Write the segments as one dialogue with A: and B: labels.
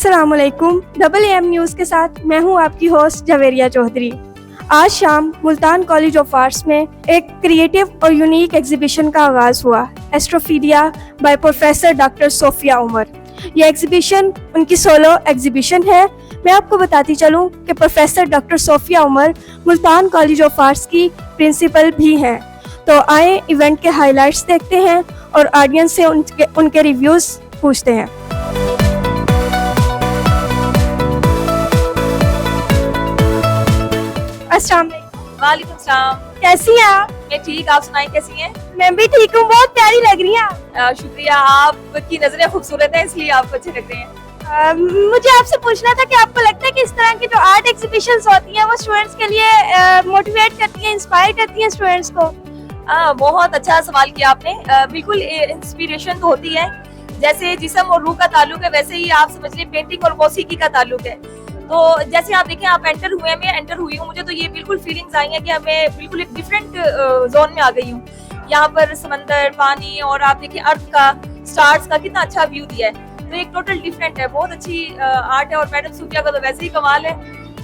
A: अस्सलामुअलैकुम, double M news के साथ मैं हूं आपकी होस्ट जवेरिया चौधरी। आज शाम मुल्तान कॉलेज ऑफ आर्ट्स में एक क्रिएटिव और यूनिक एग्जीबिशन का आगाज़ हुआ, astrophilia by professor doctor Sophia Umar. ये एग्जीबिशन उनकी सोलो एग्जीबिशन है। मैं आपको बताती चलूं कि professor doctor Sophia Umar Multan college of arts की प्रिंसिपल भी हैं। तो आए इवेंट के हाइलाइट्स देखते हैं और ऑडियंस से उनके रिव्यूज़ पूछते हैं। अस्सलाम
B: वालेकुम सलाम।
A: कैसी हैं आप?
B: मैं ठीक, आप सुनाएं कैसी हैं?
A: मैं भी ठीक हूँ, बहुत प्यारी लग रही हैं आप।
B: शुक्रिया, आपकी नजरें खूबसूरत हैं इसलिए आपको अच्छे लग रहे हैं।
A: मुझे आपसे पूछना था कि आपको लगता है कि इस तरह की जो आर्ट एग्जीबिशंस होती हैं वो स्टूडेंट्स के लिए मोटिवेट करती हैं, इंस्पायर करती हैं स्टूडेंट्स को?
B: बहुत अच्छा सवाल किया आपने। बिल्कुल इंस्पिरेशन तो होती है। जैसे जिस्म और रूह का ताल्लुक है, वैसे ही आप समझ लें पेंटिंग और मौसीकी का ताल्लुक है। तो जैसे आप देखें, आप एंटर हुए हैं, मैं एंटर हुई हूँ, मुझे तो ये बिल्कुल फीलिंग्स आई हैं कि मैं बिल्कुल एक डिफरेंट जोन में आ गई हूँ। यहाँ पर समंदर, पानी और आप देखिए अर्थ का, स्टार्स का कितना अच्छा व्यू दिया है। तो एक टोटल डिफरेंट है, बहुत अच्छी आर्ट है। और मैडम सूफिया का तो वैसे ही कमाल है।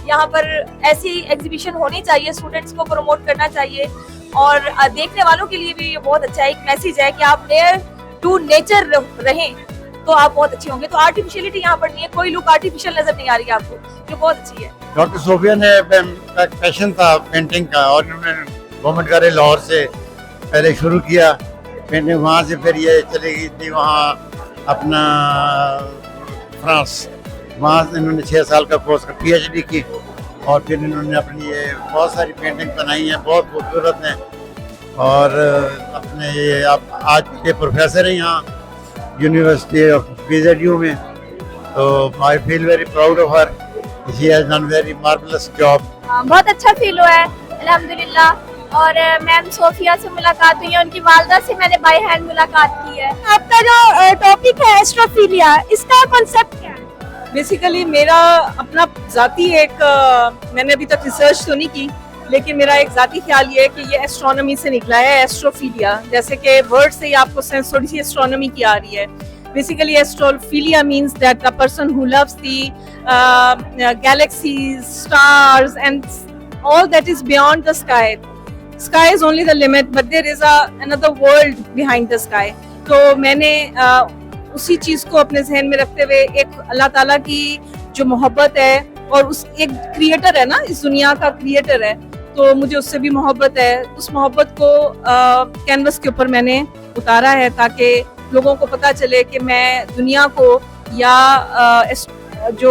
B: यहाँ पर ऐसी एग्जीबिशन होनी चाहिए, स्टूडेंट्स को प्रमोट करना चाहिए और देखने वालों के लिए भी ये बहुत अच्छा एक मैसेज है कि आप डेयर टू नेचर रहें तो आप बहुत अच्छे होंगे। तो आर्टिफिशियलिटी यहाँ पर नहीं है, कोई लुक आर्टिफिशियल नजर नहीं आ रही है आपको, जो बहुत अच्छी है।
C: डॉक्टर सोफिया ने पैशन था पेंटिंग का और उन्होंने गवर्नमेंट का लाहौर से पहले शुरू किया पेंटिंग, वहाँ से फिर ये चली गई थी वहाँ अपना फ्रांस, वहाँ से इन्होंने 6 साल का कोर्स का PhD की और फिर इन्होंने अपनी ये बहुत सारी पेंटिंग बनाई हैं, बहुत खूबसूरत हैं। और अपने ये आज के प्रोफेसर हैं यहाँ यूनिवर्सिटी ऑफ PZU में। तो I feel very proud of her, she has done very marvellous job.
A: बहुत अच्छा फील हुआ है अल्हम्दुलिल्लाह। और मैम सोफिया से मुलाकात हुई है, उनकी वालदा से मैंने बाय हैंड मुलाकात की है। आपका जो टॉपिक है एस्ट्रोफीलिया, इसका कॉन्सेप्ट क्या है?
B: बेसिकली मेरा अपना जाती एक मैंने अभी तक रिसर्च तो नहीं की, लेकिन मेरा एक जाती ख्याल ये है कि ये एस्ट्रोनॉमी से निकला है, एस्ट्रोफीलिया। जैसे कि वर्ड से ही आपको सेंस थोड़ी सी एस्ट्रोनॉमी की आ रही है। Basically astrophilia means that a person who loves the galaxies, stars and all that is beyond the sky. Sky is only the limit, but there is another world behind the sky. तो मैंने उसी चीज को अपने जहन में रखते हुए एक अल्लाह ताला की जो मोहब्बत है और उस एक क्रिएटर है ना, इस दुनिया का क्रिएटर है, तो मुझे उससे भी मोहब्बत है। उस मोहब्बत को कैनवस के ऊपर मैंने उतारा है ताकि लोगों को पता चले कि मैं दुनिया को या जो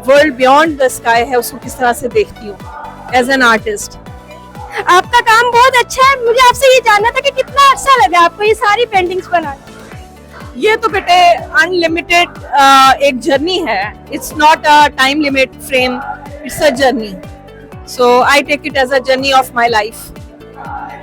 B: वर्ल्ड बियॉन्ड द स्काई है उसको किस तरह से देखती हूँ एज एन आर्टिस्ट।
A: आपका काम बहुत अच्छा है। मुझे आपसे ये जानना था कि कितना अच्छा लगा आपको ये सारी पेंटिंग्स बनाना?
B: ये तो बेटे अनलिमिटेड एक जर्नी है। It's not a time limit frame, it's a journey. So I take it as a journey of my life.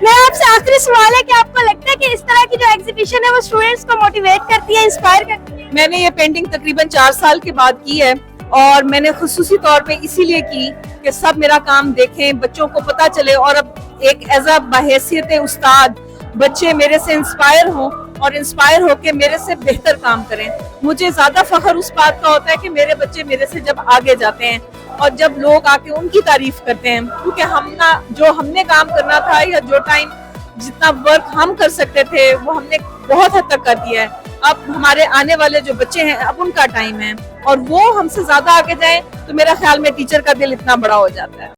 A: मैं आपसे आखिरी सवाल है कि आपको लगता है कि इस तरह की जो एग्जीबिशन है वो स्टूडेंट्स को मोटिवेट करती है, इंस्पायर करती है?
B: मैंने ये पेंटिंग तकरीबन 4 साल के बाद की है और मैंने खुसूसी तौर पे इसीलिए की कि सब मेरा काम देखें, बच्चों को पता चले और अब एक एज अ बहैसियत उस्ताद बच्चे मेरे से इंस्पायर हों और इंस्पायर होके मेरे से बेहतर काम करें। मुझे ज्यादा फख्र उस बात का होता है कि मेरे बच्चे मेरे से जब आगे जाते हैं और जब लोग आके उनकी तारीफ करते हैं, क्योंकि जो हमने काम करना था या जो टाइम जितना वर्क हम कर सकते थे वो हमने बहुत हद तक कर दिया है। अब हमारे आने वाले जो बच्चे हैं अब उनका टाइम है और वो हमसे ज्यादा आगे जाएं तो मेरा ख्याल में टीचर का दिल इतना बड़ा हो जाता है।